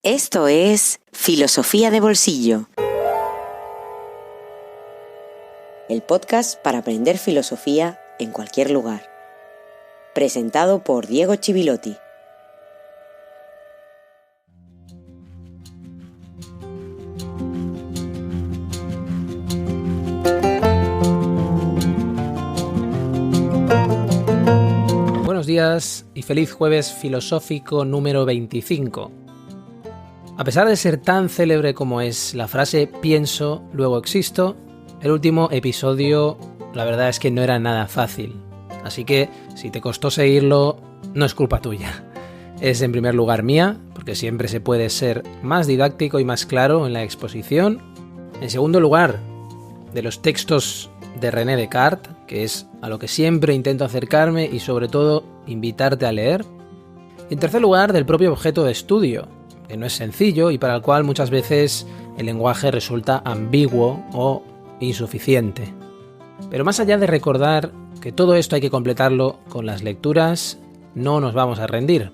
Esto es Filosofía de Bolsillo, el podcast para aprender filosofía en cualquier lugar. Presentado por Diego Chivilotti. Buenos días y feliz jueves filosófico número 25. A pesar de ser tan célebre como es la frase pienso, luego existo, el último episodio la verdad es que no era nada fácil. Así que si te costó seguirlo, no es culpa tuya. Es en primer lugar mía, porque siempre se puede ser más didáctico y más claro en la exposición. En segundo lugar, de los textos de René Descartes, que es a lo que siempre intento acercarme y sobre todo invitarte a leer. Y en tercer lugar, del propio objeto de estudio, que no es sencillo y para el cual muchas veces el lenguaje resulta ambiguo o insuficiente. Pero más allá de recordar que todo esto hay que completarlo con las lecturas, no nos vamos a rendir.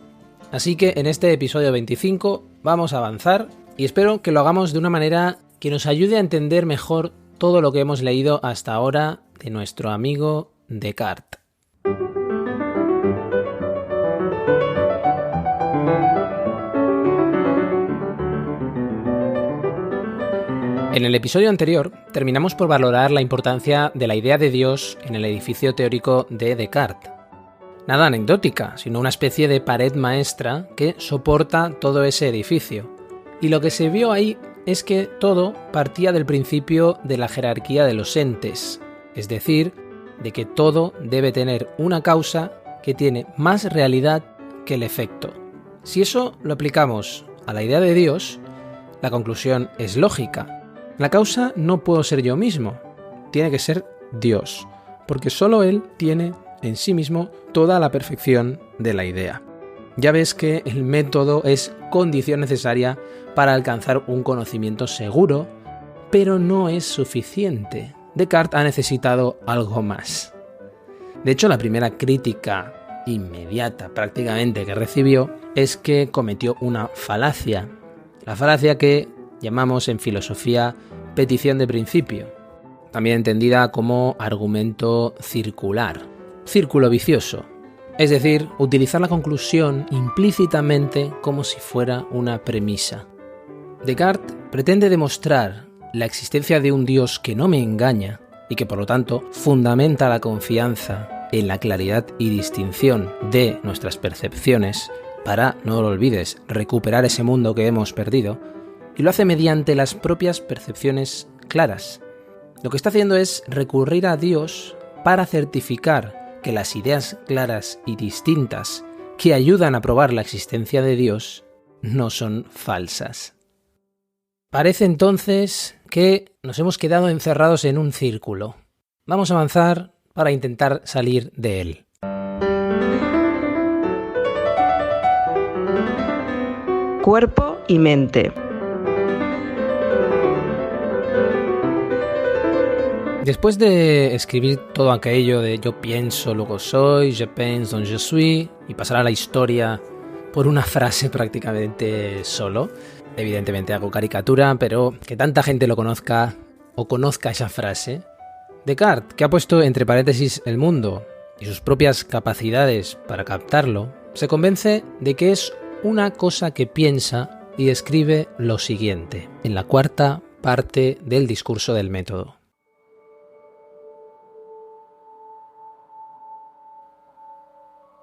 Así que en este episodio 25 vamos a avanzar y espero que lo hagamos de una manera que nos ayude a entender mejor todo lo que hemos leído hasta ahora de nuestro amigo Descartes. En el episodio anterior terminamos por valorar la importancia de la idea de Dios en el edificio teórico de Descartes. Nada anecdótica, sino una especie de pared maestra que soporta todo ese edificio. Y lo que se vio ahí es que todo partía del principio de la jerarquía de los entes, es decir, de que todo debe tener una causa que tiene más realidad que el efecto. Si eso lo aplicamos a la idea de Dios, la conclusión es lógica. La causa no puedo ser yo mismo, tiene que ser Dios, porque solo Él tiene en sí mismo toda la perfección de la idea. Ya ves que el método es condición necesaria para alcanzar un conocimiento seguro, pero no es suficiente. Descartes ha necesitado algo más. De hecho, la primera crítica inmediata prácticamente que recibió es que cometió una falacia. La falacia que llamamos en filosofía petición de principio, también entendida como argumento circular, círculo vicioso. Es decir, utilizar la conclusión implícitamente como si fuera una premisa. Descartes pretende demostrar la existencia de un Dios que no me engaña y que por lo tanto fundamenta la confianza en la claridad y distinción de nuestras percepciones para, no lo olvides, recuperar ese mundo que hemos perdido, y lo hace mediante las propias percepciones claras. Lo que está haciendo es recurrir a Dios para certificar que las ideas claras y distintas que ayudan a probar la existencia de Dios no son falsas. Parece entonces que nos hemos quedado encerrados en un círculo. Vamos a avanzar para intentar salir de él. Cuerpo y mente. Después de escribir todo aquello de yo pienso, luego soy, je pense, donc je suis, y pasar a la historia por una frase prácticamente solo, evidentemente hago caricatura, pero que tanta gente lo conozca o conozca esa frase, Descartes, que ha puesto entre paréntesis el mundo y sus propias capacidades para captarlo, se convence de que es una cosa que piensa y escribe lo siguiente, en la cuarta parte del discurso del método.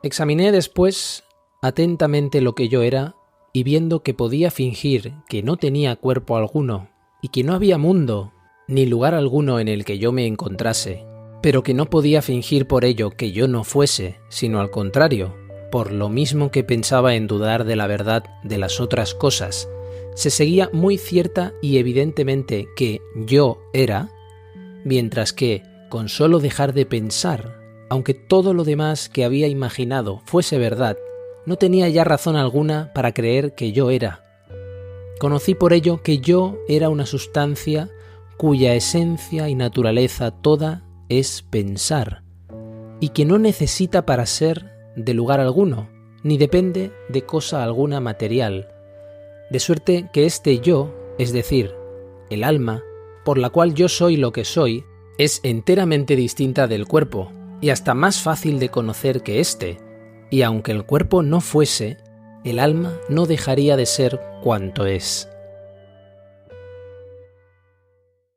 Examiné después atentamente lo que yo era y viendo que podía fingir que no tenía cuerpo alguno y que no había mundo ni lugar alguno en el que yo me encontrase, pero que no podía fingir por ello que yo no fuese, sino al contrario, por lo mismo que pensaba en dudar de la verdad de las otras cosas, se seguía muy cierta y evidentemente que yo era, mientras que, con solo dejar de pensar, aunque todo lo demás que había imaginado fuese verdad, no tenía ya razón alguna para creer que yo era. Conocí por ello que yo era una sustancia cuya esencia y naturaleza toda es pensar, y que no necesita para ser de lugar alguno, ni depende de cosa alguna material, de suerte que este yo, es decir, el alma, por la cual yo soy lo que soy, es enteramente distinta del cuerpo, y hasta más fácil de conocer que éste, y aunque el cuerpo no fuese, el alma no dejaría de ser cuanto es.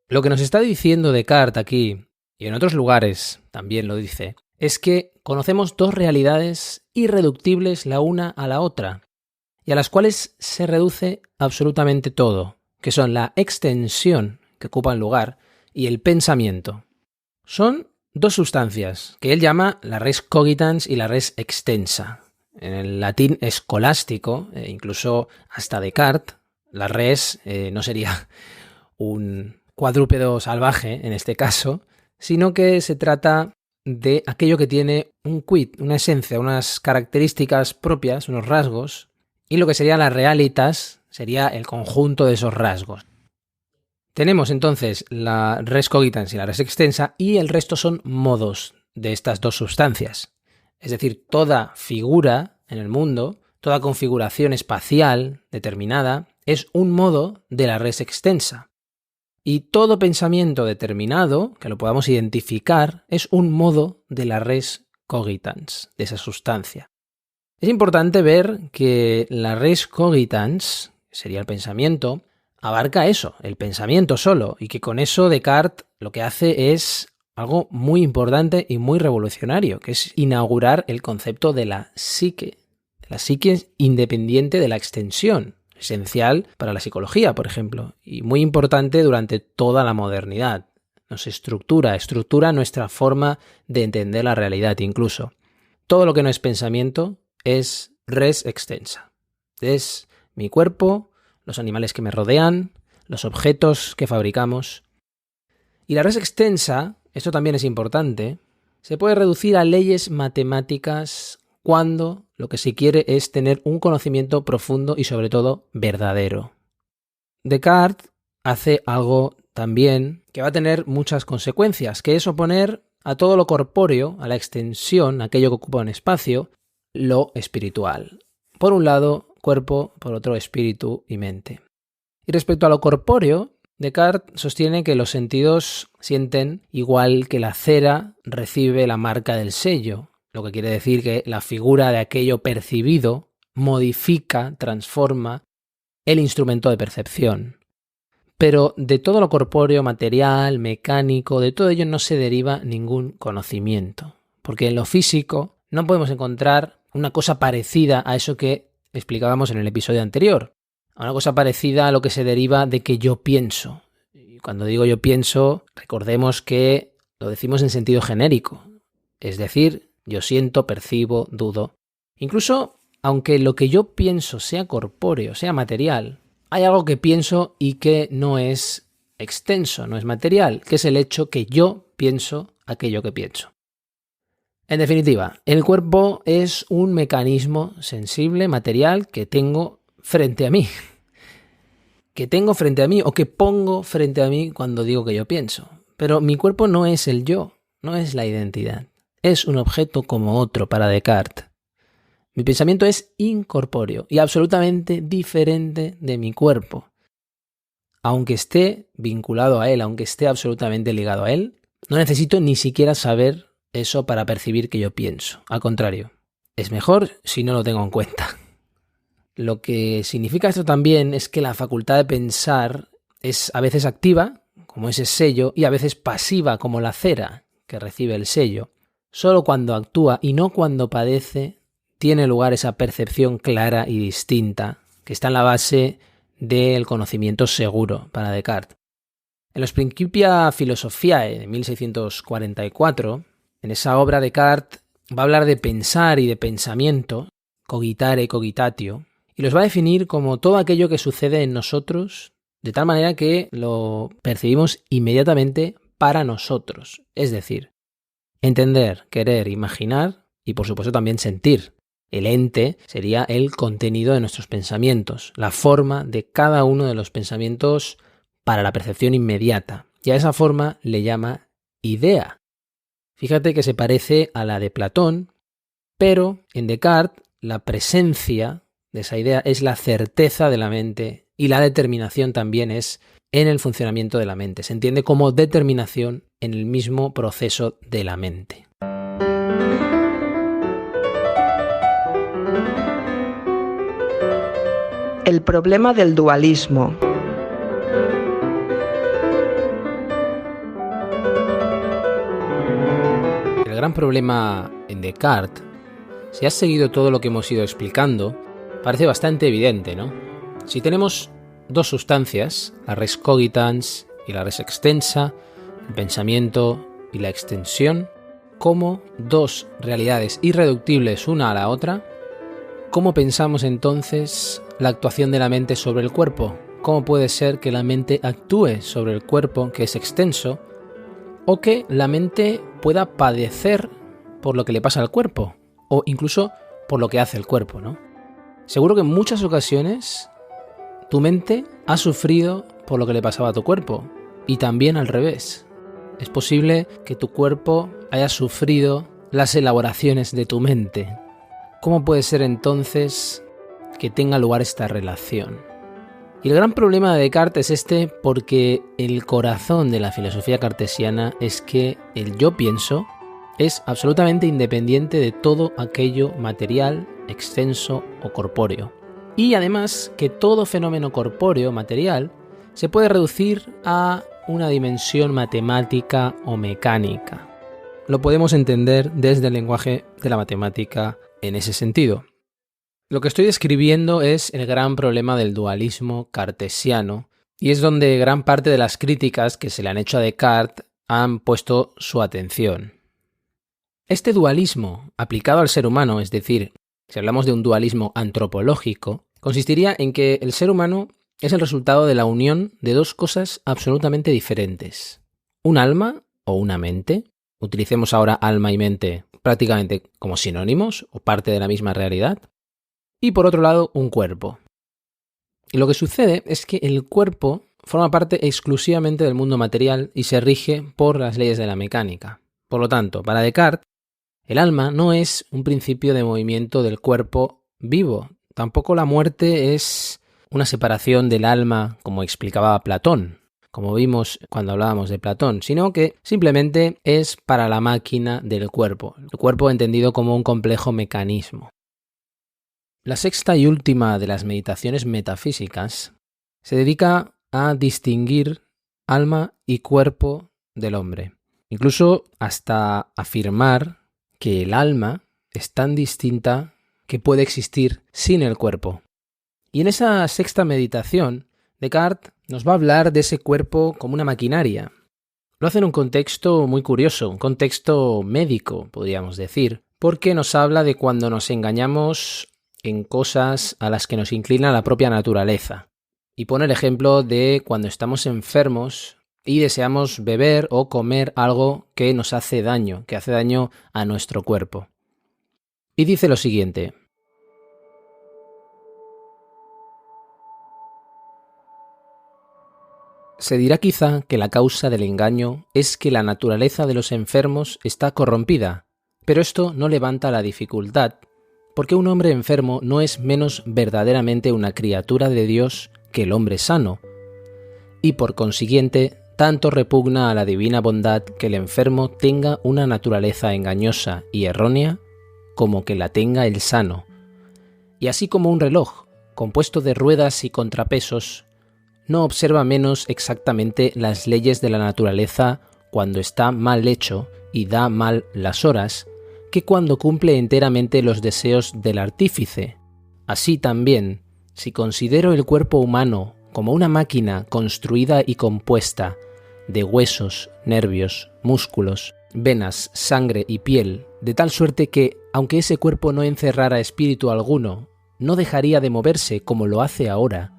Lo que nos está diciendo Descartes aquí, y en otros lugares también lo dice, es que conocemos dos realidades irreductibles la una a la otra, y a las cuales se reduce absolutamente todo, que son la extensión que ocupan lugar y el pensamiento. Son dos sustancias que él llama la res cogitans y la res extensa. En el latín escolástico, incluso hasta Descartes, la res no sería un cuadrúpedo salvaje en este caso, sino que se trata de aquello que tiene un quid, una esencia, unas características propias, unos rasgos, y lo que sería la realitas sería el conjunto de esos rasgos. Tenemos entonces la res cogitans y la res extensa, y el resto son modos de estas dos sustancias. Es decir, toda figura en el mundo, toda configuración espacial determinada, es un modo de la res extensa. Y todo pensamiento determinado, que lo podamos identificar, es un modo de la res cogitans, de esa sustancia. Es importante ver que la res cogitans, que sería el pensamiento, abarca eso, el pensamiento solo, y que con eso Descartes lo que hace es algo muy importante y muy revolucionario, que es inaugurar el concepto de la psique independiente de la extensión, esencial para la psicología, por ejemplo, y muy importante durante toda la modernidad. Nos estructura nuestra forma de entender la realidad incluso. Todo lo que no es pensamiento es res extensa. Es mi cuerpo, los animales que me rodean, los objetos que fabricamos. Y la res extensa, esto también es importante, se puede reducir a leyes matemáticas cuando lo que se quiere es tener un conocimiento profundo y sobre todo verdadero. Descartes hace algo también que va a tener muchas consecuencias, que es oponer a todo lo corpóreo, a la extensión, aquello que ocupa un espacio, lo espiritual. Por un lado, cuerpo, por otro, espíritu y mente. Y respecto a lo corpóreo, Descartes sostiene que los sentidos sienten igual que la cera recibe la marca del sello, lo que quiere decir que la figura de aquello percibido modifica, transforma el instrumento de percepción. Pero de todo lo corpóreo, material, mecánico, de todo ello no se deriva ningún conocimiento, porque en lo físico no podemos encontrar una cosa parecida a eso que explicábamos en el episodio anterior, a una cosa parecida a lo que se deriva de que yo pienso. Y cuando digo yo pienso, recordemos que lo decimos en sentido genérico, es decir, yo siento, percibo, dudo. Incluso, aunque lo que yo pienso sea corpóreo, sea material, hay algo que pienso y que no es extenso, no es material, que es el hecho que yo pienso aquello que pienso. En definitiva, el cuerpo es un mecanismo sensible, material, que tengo frente a mí. Que tengo frente a mí o que pongo frente a mí cuando digo que yo pienso. Pero mi cuerpo no es el yo, no es la identidad. Es un objeto como otro para Descartes. Mi pensamiento es incorpóreo y absolutamente diferente de mi cuerpo. Aunque esté vinculado a él, aunque esté absolutamente ligado a él, no necesito ni siquiera saber eso para percibir que yo pienso. Al contrario, es mejor si no lo tengo en cuenta. Lo que significa esto también es que la facultad de pensar es a veces activa, como ese sello, y a veces pasiva, como la cera que recibe el sello. Solo cuando actúa y no cuando padece tiene lugar esa percepción clara y distinta que está en la base del conocimiento seguro para Descartes. En los Principia Philosophiae de 1644, en esa obra Descartes va a hablar de pensar y de pensamiento, cogitare cogitatio, y los va a definir como todo aquello que sucede en nosotros de tal manera que lo percibimos inmediatamente para nosotros, es decir, entender, querer, imaginar y por supuesto también sentir. El ente sería el contenido de nuestros pensamientos, la forma de cada uno de los pensamientos para la percepción inmediata. Y a esa forma le llama idea. Fíjate que se parece a la de Platón, pero en Descartes la presencia de esa idea es la certeza de la mente y la determinación también es en el funcionamiento de la mente. Se entiende como determinación en el mismo proceso de la mente. El problema del dualismo. El gran problema en Descartes, si has seguido todo lo que hemos ido explicando, parece bastante evidente, ¿no? Si tenemos dos sustancias, la res cogitans y la res extensa, el pensamiento y la extensión, como dos realidades irreductibles una a la otra, ¿cómo pensamos entonces la actuación de la mente sobre el cuerpo? ¿Cómo puede ser que la mente actúe sobre el cuerpo, que es extenso, o que la mente pueda padecer por lo que le pasa al cuerpo, o incluso por lo que hace el cuerpo, ¿no? Seguro que en muchas ocasiones tu mente ha sufrido por lo que le pasaba a tu cuerpo, y también al revés. Es posible que tu cuerpo haya sufrido las elaboraciones de tu mente. ¿Cómo puede ser entonces que tenga lugar esta relación? Y el gran problema de Descartes es porque el corazón de la filosofía cartesiana es que el yo pienso es absolutamente independiente de todo aquello material, extenso o corpóreo. Y además que todo fenómeno corpóreo, material, se puede reducir a una dimensión matemática o mecánica. Lo podemos entender desde el lenguaje de la matemática en ese sentido. Lo que estoy describiendo es el gran problema del dualismo cartesiano, y es donde gran parte de las críticas que se le han hecho a Descartes han puesto su atención. Este dualismo aplicado al ser humano, es decir, si hablamos de un dualismo antropológico, consistiría en que el ser humano es el resultado de la unión de dos cosas absolutamente diferentes. Un alma o una mente, utilicemos ahora alma y mente prácticamente como sinónimos o parte de la misma realidad, y por otro lado un cuerpo. Y lo que sucede es que el cuerpo forma parte exclusivamente del mundo material y se rige por las leyes de la mecánica. Por lo tanto, para Descartes, el alma no es un principio de movimiento del cuerpo vivo. Tampoco la muerte es una separación del alma, como explicaba Platón, como vimos cuando hablábamos de Platón, sino que simplemente es para la máquina del cuerpo. El cuerpo entendido como un complejo mecanismo. La sexta y última de las meditaciones metafísicas se dedica a distinguir alma y cuerpo del hombre. Incluso hasta afirmar que el alma es tan distinta que puede existir sin el cuerpo. Y en esa sexta meditación, Descartes nos va a hablar de ese cuerpo como una maquinaria. Lo hace en un contexto muy curioso, un contexto médico, podríamos decir, porque nos habla de cuando nos engañamos en cosas a las que nos inclina la propia naturaleza. Y pone el ejemplo de cuando estamos enfermos y deseamos beber o comer algo que nos hace daño, que hace daño a nuestro cuerpo. Y dice lo siguiente: se dirá quizá que la causa del engaño es que la naturaleza de los enfermos está corrompida, pero esto no levanta la dificultad, porque un hombre enfermo no es menos verdaderamente una criatura de Dios que el hombre sano, y por consiguiente tanto repugna a la divina bondad que el enfermo tenga una naturaleza engañosa y errónea como que la tenga el sano. Y así como un reloj, compuesto de ruedas y contrapesos, no observa menos exactamente las leyes de la naturaleza cuando está mal hecho y da mal las horas, que cuando cumple enteramente los deseos del artífice. Así también, si considero el cuerpo humano como una máquina construida y compuesta de huesos, nervios, músculos, venas, sangre y piel, de tal suerte que, aunque ese cuerpo no encerrara espíritu alguno, no dejaría de moverse como lo hace ahora,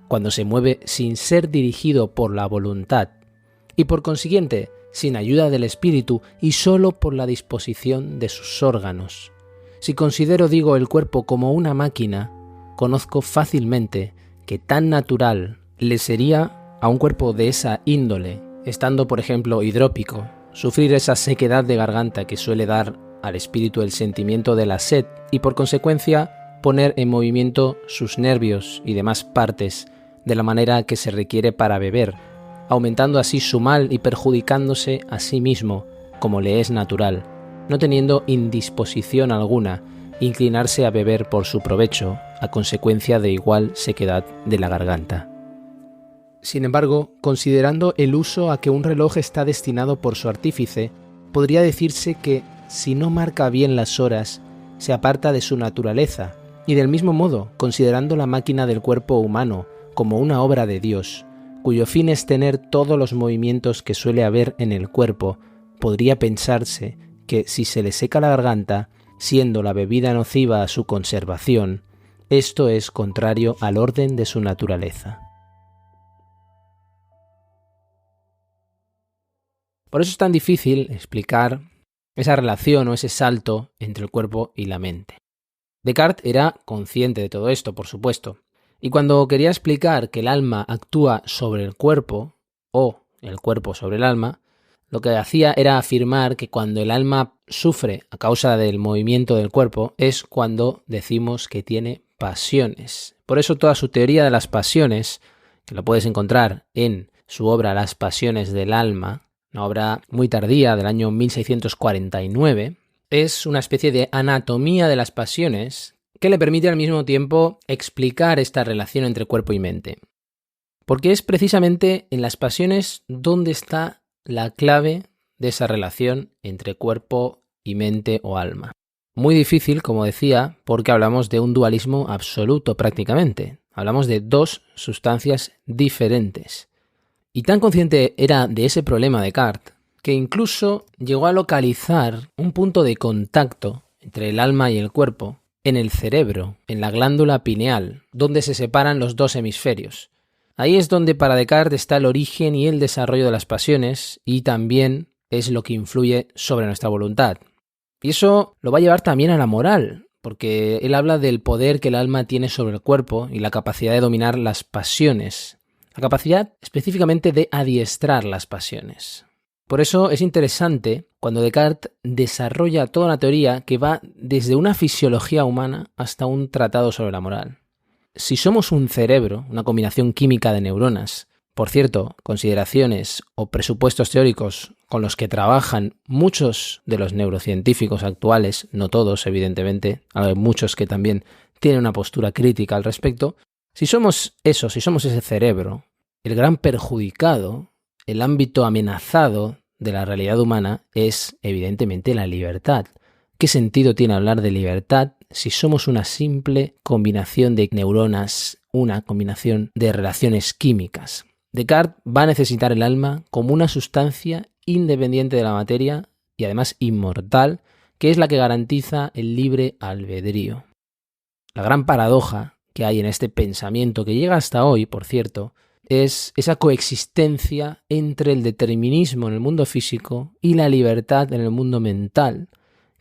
cuando se mueve sin ser dirigido por la voluntad, y por consiguiente, sin ayuda del espíritu y solo por la disposición de sus órganos. Si considero, digo, el cuerpo como una máquina, conozco fácilmente que tan natural le sería a un cuerpo de esa índole, estando por ejemplo hidrópico, sufrir esa sequedad de garganta que suele dar al espíritu el sentimiento de la sed y por consecuencia poner en movimiento sus nervios y demás partes de la manera que se requiere para beber, aumentando así su mal y perjudicándose a sí mismo, como le es natural, no teniendo indisposición alguna, inclinarse a beber por su provecho, a consecuencia de igual sequedad de la garganta. Sin embargo, considerando el uso a que un reloj está destinado por su artífice, podría decirse que, si no marca bien las horas, se aparta de su naturaleza, y del mismo modo, considerando la máquina del cuerpo humano como una obra de Dios, cuyo fin es tener todos los movimientos que suele haber en el cuerpo, podría pensarse que si se le seca la garganta, siendo la bebida nociva a su conservación, esto es contrario al orden de su naturaleza. Por eso es tan difícil explicar esa relación o ese salto entre el cuerpo y la mente. Descartes era consciente de todo esto, por supuesto, y cuando quería explicar que el alma actúa sobre el cuerpo, o el cuerpo sobre el alma, lo que hacía era afirmar que cuando el alma sufre a causa del movimiento del cuerpo es cuando decimos que tiene pasiones. Por eso toda su teoría de las pasiones, que lo puedes encontrar en su obra Las pasiones del alma, una obra muy tardía del año 1649, es una especie de anatomía de las pasiones que le permite al mismo tiempo explicar esta relación entre cuerpo y mente. Porque es precisamente en las pasiones donde está la clave de esa relación entre cuerpo y mente o alma. Muy difícil, como decía, porque hablamos de un dualismo absoluto prácticamente. Hablamos de dos sustancias diferentes. Y tan consciente era de ese problema Descartes, que incluso llegó a localizar un punto de contacto entre el alma y el cuerpo en el cerebro, en la glándula pineal, donde se separan los dos hemisferios. Ahí es donde para Descartes está el origen y el desarrollo de las pasiones y también es lo que influye sobre nuestra voluntad. Y eso lo va a llevar también a la moral, porque él habla del poder que el alma tiene sobre el cuerpo y la capacidad de dominar las pasiones, la capacidad específicamente de adiestrar las pasiones. Por eso es interesante cuando Descartes desarrolla toda una teoría que va desde una fisiología humana hasta un tratado sobre la moral. Si somos un cerebro, una combinación química de neuronas, por cierto, consideraciones o presupuestos teóricos con los que trabajan muchos de los neurocientíficos actuales, no todos evidentemente, hay muchos que también tienen una postura crítica al respecto, si somos eso, si somos ese cerebro, el gran perjudicado, el ámbito amenazado de la realidad humana es evidentemente la libertad. ¿Qué sentido tiene hablar de libertad si somos una simple combinación de neuronas, una combinación de relaciones químicas? Descartes va a necesitar el alma como una sustancia independiente de la materia y además inmortal, que es la que garantiza el libre albedrío. La gran paradoja que hay en este pensamiento, que llega hasta hoy, por cierto, es esa coexistencia entre el determinismo en el mundo físico y la libertad en el mundo mental,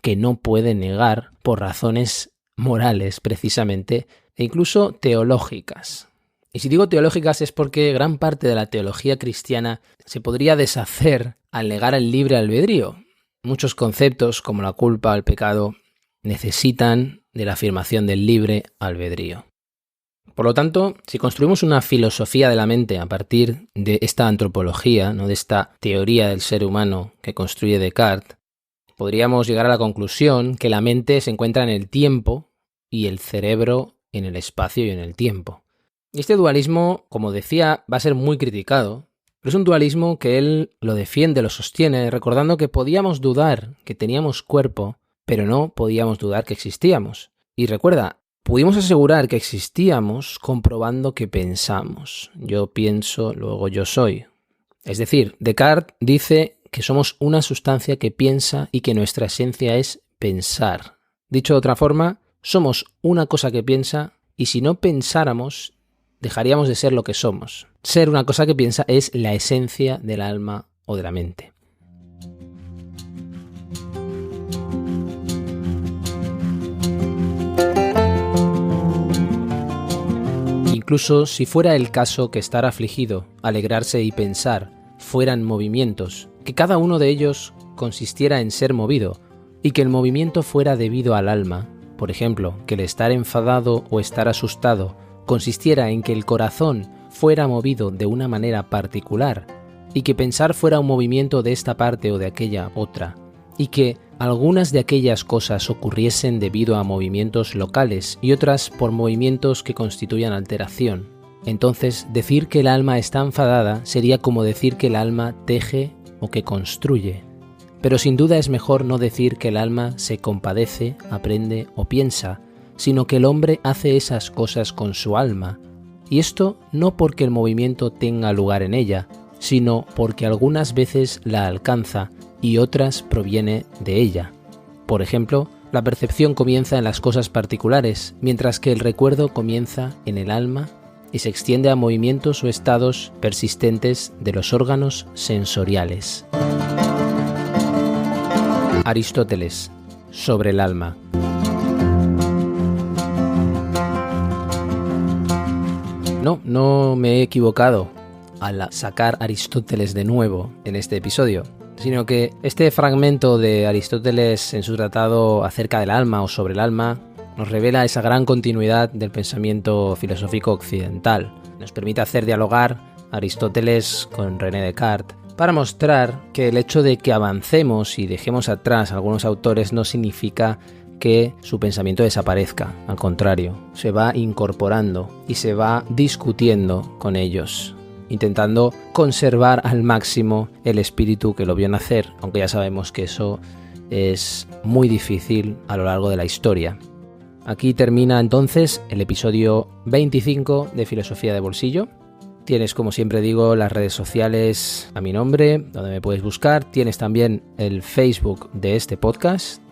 que no puede negar por razones morales precisamente, e incluso teológicas. Y si digo teológicas es porque gran parte de la teología cristiana se podría deshacer al negar el libre albedrío. Muchos conceptos, como la culpa o el pecado, necesitan de la afirmación del libre albedrío. Por lo tanto, si construimos una filosofía de la mente a partir de esta antropología, ¿no?, de esta teoría del ser humano que construye Descartes, podríamos llegar a la conclusión que la mente se encuentra en el tiempo y el cerebro en el espacio y en el tiempo. Y este dualismo, como decía, va a ser muy criticado, pero es un dualismo que él lo defiende, lo sostiene, recordando que podíamos dudar que teníamos cuerpo, pero no podíamos dudar que existíamos. Y recuerda, pudimos asegurar que existíamos comprobando que pensamos. Yo pienso, luego yo soy. Es decir, Descartes dice que somos una sustancia que piensa y que nuestra esencia es pensar. Dicho de otra forma, somos una cosa que piensa y si no pensáramos, dejaríamos de ser lo que somos. Ser una cosa que piensa es la esencia del alma o de la mente. Incluso si fuera el caso que estar afligido, alegrarse y pensar fueran movimientos, que cada uno de ellos consistiera en ser movido, y que el movimiento fuera debido al alma, por ejemplo, que el estar enfadado o estar asustado consistiera en que el corazón fuera movido de una manera particular y que pensar fuera un movimiento de esta parte o de aquella otra, y que algunas de aquellas cosas ocurriesen debido a movimientos locales y otras por movimientos que constituyan alteración, entonces decir que el alma está enfadada sería como decir que el alma teje o que construye. Pero sin duda es mejor no decir que el alma se compadece, aprende o piensa, sino que el hombre hace esas cosas con su alma, y esto no porque el movimiento tenga lugar en ella, sino porque algunas veces la alcanza y otras proviene de ella. Por ejemplo, la percepción comienza en las cosas particulares, mientras que el recuerdo comienza en el alma y se extiende a movimientos o estados persistentes de los órganos sensoriales. Aristóteles, sobre el alma. No me he equivocado al sacar Aristóteles de nuevo en este episodio, sino que este fragmento de Aristóteles en su tratado acerca del alma o sobre el alma nos revela esa gran continuidad del pensamiento filosófico occidental. Nos permite hacer dialogar Aristóteles con René Descartes para mostrar que el hecho de que avancemos y dejemos atrás a algunos autores no significa que su pensamiento desaparezca. Al contrario, se va incorporando y se va discutiendo con ellos, intentando conservar al máximo el espíritu que lo vio nacer, aunque ya sabemos que eso es muy difícil a lo largo de la historia. Aquí termina entonces el episodio 25 de Filosofía de Bolsillo. Tienes, como siempre digo, las redes sociales a mi nombre, donde me puedes buscar. Tienes también el Facebook de este podcast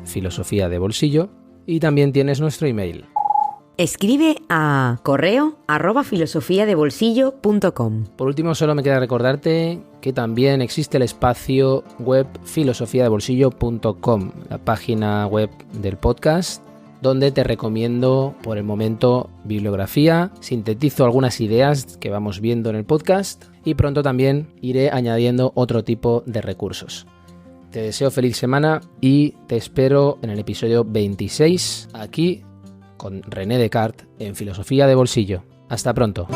Filosofía de Bolsillo. Y también tienes nuestro email. Escribe a correo@filosofiadebolsillo.com. Por último, solo me queda recordarte que también existe el espacio web filosofiadebolsillo.com, la página web del podcast, donde te recomiendo por el momento bibliografía, sintetizo algunas ideas que vamos viendo en el podcast y pronto también iré añadiendo otro tipo de recursos. Te deseo feliz semana y te espero en el episodio 26 aquí con René Descartes en Filosofía de Bolsillo. Hasta pronto.